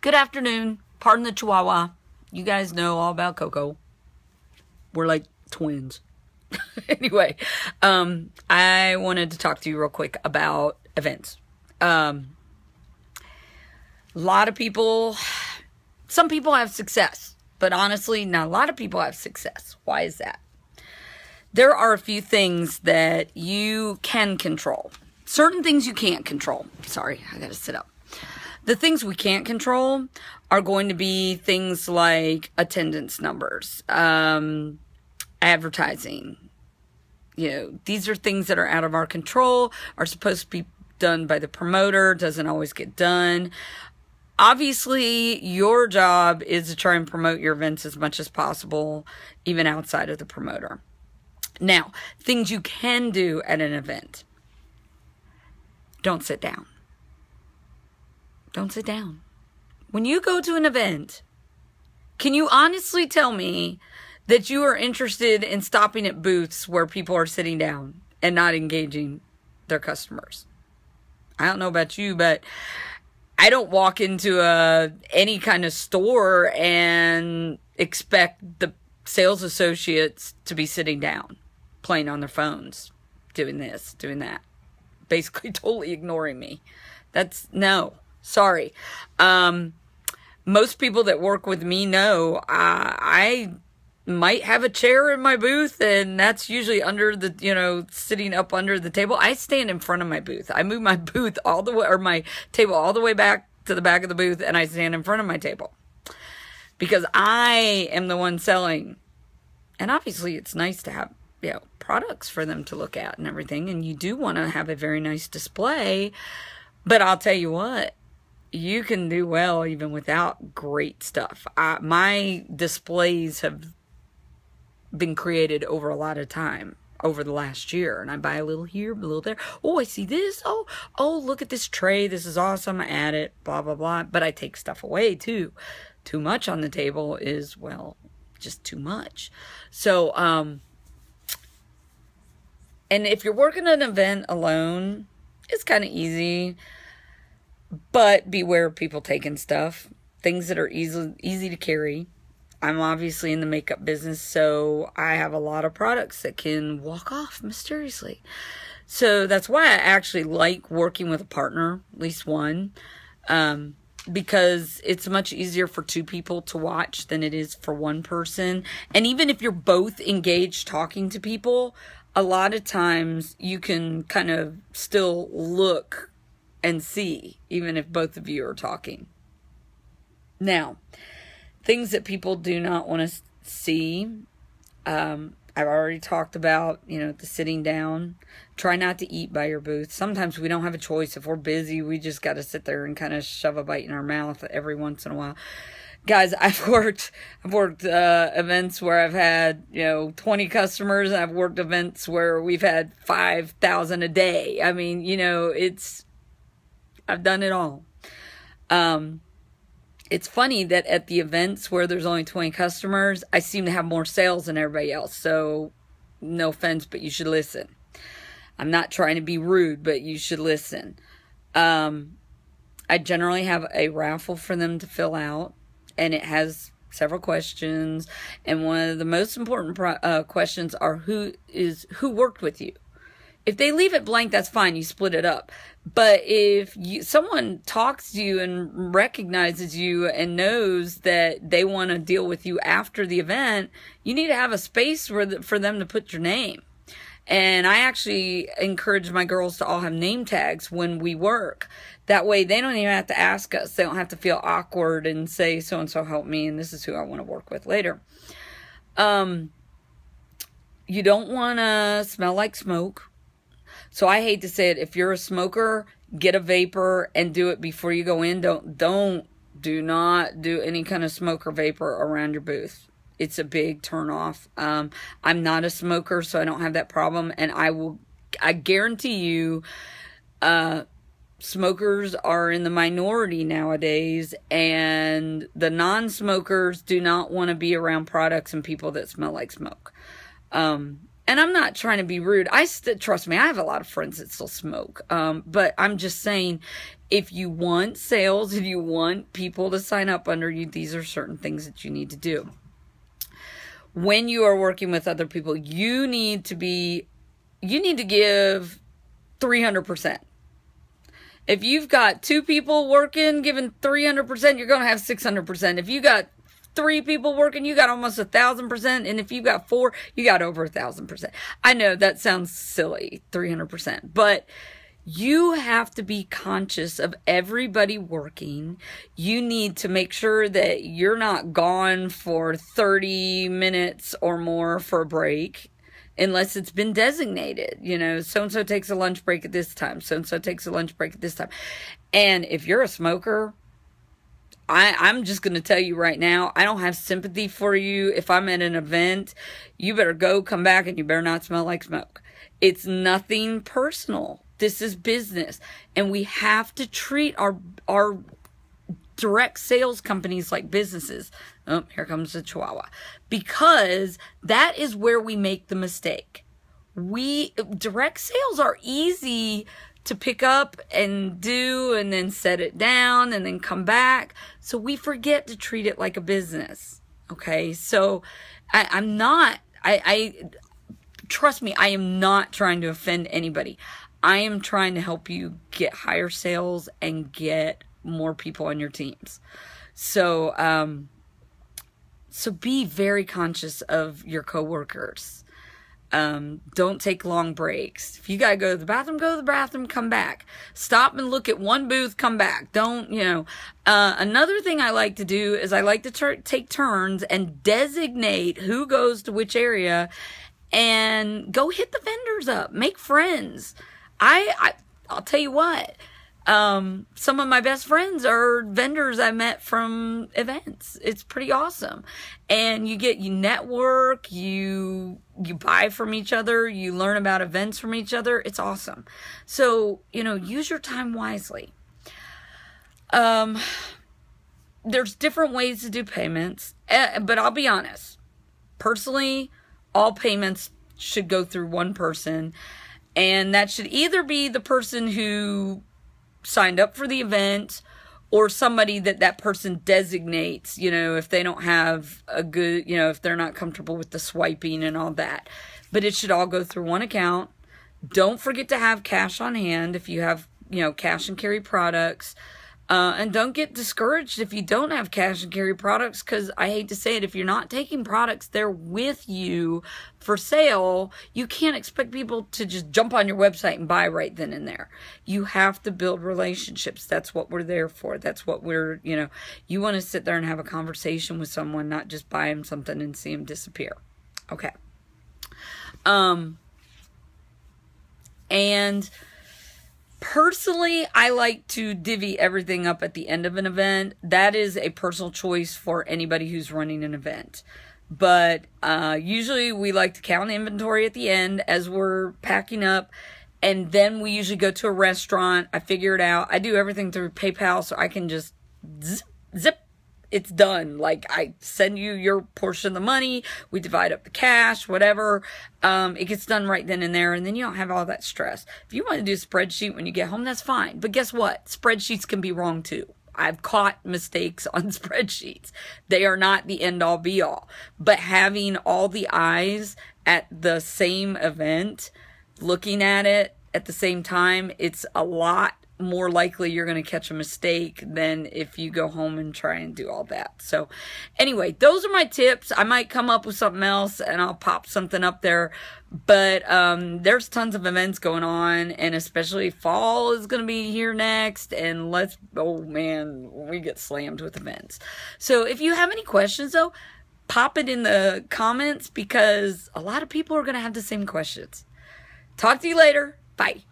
Good afternoon. Pardon the chihuahua. You guys know all about Coco. We're like twins. Anyway, I wanted to talk to you real quick about events. A lot of people, some people have success, but honestly, not a lot of people have success. Why is that? There are a few things that you can control. Certain things you can't control. Sorry, I gotta sit up. The things we can't control are going to be things like attendance numbers, advertising. You know, these are things that are out of our control, are supposed to be done by the promoter, doesn't always get done. Obviously, your job is to try and promote your events as much as possible, even outside of the promoter. Now, things you can do at an event. Don't sit down. Don't sit down. When you go to an event, can you honestly tell me that you are interested in stopping at booths where people are sitting down and not engaging their customers? I don't know about you, but I don't walk into any kind of store and expect the sales associates to be sitting down, playing on their phones, doing this, doing that. Basically totally ignoring me. No. Sorry. Most people that work with me know I might have a chair in my booth, and that's usually under the, sitting up under the table. I stand in front of my booth. I move my booth all the way, or my table all the way back to the back of the booth, and I stand in front of my table. Because I am the one selling. And obviously it's nice to have, products for them to look at and everything. And you do want to have a very nice display. But I'll tell you what. You can do well even without great stuff. My displays have been created over a lot of time, over the last year. And I buy a little here, a little there. Oh, I see this. Oh, look at this tray. This is awesome. I add it, blah, blah, blah. But I take stuff away too. Too much on the table is, well, just too much. So, and if you're working an event alone, it's kind of easy. But beware of people taking stuff. Things that are easy to carry. I'm obviously in the makeup business, so I have a lot of products that can walk off mysteriously. So that's why I actually like working with a partner, at least one. Because it's much easier for two people to watch than it is for one person. And even if you're both engaged talking to people, a lot of times you can kind of still look and see, even if both of you are talking. Now, things that people do not want to see. I've already talked about, the sitting down. Try not to eat by your booth. Sometimes we don't have a choice. If we're busy, we just got to sit there and kind of shove a bite in our mouth every once in a while. Guys, I've worked events where I've had, 20 customers, and I've worked events where we've had 5,000 a day. I mean, I've done it all. It's funny that at the events where there's only 20 customers, I seem to have more sales than everybody else. So, no offense, but you should listen. I'm not trying to be rude, but you should listen. I generally have a raffle for them to fill out, and it has several questions. And one of the most important questions are who worked with you. If they leave it blank, that's fine. You split it up. But if someone talks to you and recognizes you and knows that they want to deal with you after the event, you need to have a space for them to put your name. And I actually encourage my girls to all have name tags when we work. That way they don't even have to ask us. They don't have to feel awkward and say, so-and-so helped me, and this is who I want to work with later. You don't want to smell like smoke. So I hate to say it, if you're a smoker, get a vapor and do it before you go in. Do not do any kind of smoke or vapor around your booth. It's a big turn off. I'm not a smoker, so I don't have that problem. And I guarantee you, smokers are in the minority nowadays, and the non-smokers do not want to be around products and people that smell like smoke. And I'm not trying to be rude. Trust me, I have a lot of friends that still smoke. But I'm just saying, If you want sales, if you want people to sign up under you, these are certain things that you need to do. When you are working with other people, you need to give 300%. If you've got 2 people working, giving 300%, you're going to have 600%. If you got 3 people working, you got almost 1,000%. And if you got 4, you got over 1,000%. I know that sounds silly, 300%, but you have to be conscious of everybody working. You need to make sure that you're not gone for 30 minutes or more for a break, unless it's been designated. You know, so-and-so takes a lunch break at this time. So-and-so takes a lunch break at this time. And if you're a smoker, I'm just going to tell you right now, I don't have sympathy for you. If I'm at an event, you better go, come back, and you better not smell like smoke. It's nothing personal. This is business, and we have to treat our direct sales companies like businesses. Oh, here comes the Chihuahua. Because that is where we make the mistake. Direct sales are easy to pick up and do, and then set it down and then come back. So we forget to treat it like a business. Okay. So trust me, I am not trying to offend anybody. I am trying to help you get higher sales and get more people on your teams. So, so be very conscious of your coworkers. Don't take long breaks. If you gotta go to the bathroom, come back. Stop and look at one booth, come back. Don't, another thing I like to do is I like to take turns and designate who goes to which area and go hit the vendors up, make friends. I'll tell you what, some of my best friends are vendors I met from events. It's pretty awesome. And you network, you buy from each other, you learn about events from each other. It's awesome. So, use your time wisely. There's different ways to do payments, but I'll be honest. Personally, all payments should go through one person. And that should either be the person who signed up for the event or somebody that person designates, if they don't have a good, if they're not comfortable with the swiping and all that. But it should all go through one account. Don't forget to have cash on hand if you have, cash and carry products. And don't get discouraged if you don't have cash and carry products, because I hate to say it, if you're not taking products there with you for sale, you can't expect people to just jump on your website and buy right then and there. You have to build relationships. That's what we're there for. That's what you want to sit there and have a conversation with someone, not just buy them something and see them disappear. Okay. And personally, I like to divvy everything up at the end of an event. That is a personal choice for anybody who's running an event. But usually we like to count inventory at the end as we're packing up. And then we usually go to a restaurant. I figure it out. I do everything through PayPal, so I can just zip. It's done. Like, I send you your portion of the money. We divide up the cash, whatever. It gets done right then and there. And then you don't have all that stress. If you want to do a spreadsheet when you get home, that's fine. But guess what? Spreadsheets can be wrong too. I've caught mistakes on spreadsheets. They are not the end all be all. But having all the eyes at the same event, looking at it at the same time, it's a lot more likely you're going to catch a mistake than if you go home and try and do all that. So anyway, those are my tips. I might come up with something else and I'll pop something up there, but there's tons of events going on, and especially fall is going to be here next, and oh man, we get slammed with events. So if you have any questions though, pop it in the comments, because a lot of people are going to have the same questions. Talk to you later. Bye.